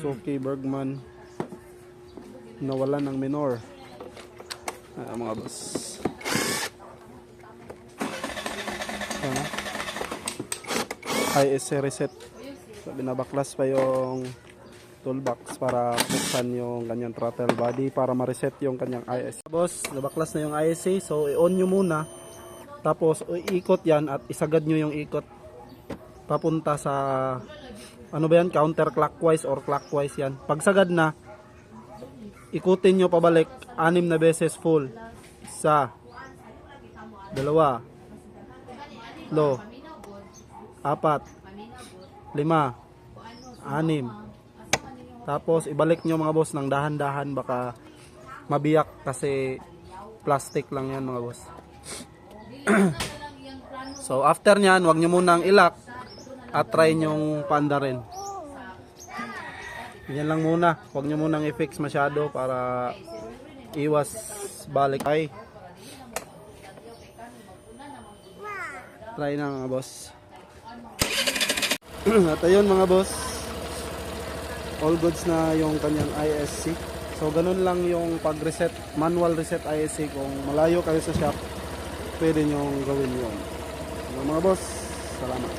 Suzuki Bergman nawalan ng minor. Mga boss. Ano? ISC reset. So, binabaklas pa yung toolbox para buksan yung kanyang throttle body para ma-reset yung kanyang ISC. Boss, nabaklas na yung ISC. So, i-on nyo muna. Tapos, iikot yan at isagad nyo yung ikot papunta sa ano ba yan? Counterclockwise or clockwise yan. Pagsagad na, ikutin nyo pabalik 6 na beses full. 1, 2, 3, 4, 5, 6. Tapos ibalik nyo mga boss ng dahan-dahan, baka mabiyak kasi plastic lang yan mga boss. So after nyan, wag nyo munang ilock at try nyong paanda rin. Yan lang muna, wag nyo munang i-fix masyado para iwas balik. Ay, try na mga boss. At ayun mga boss, all goods na yung kanyang ISC. So ganun lang yung pag-reset, manual reset ISC. Kung malayo kayo sa shop, pwede nyong gawin yun. Mga boss, salamat.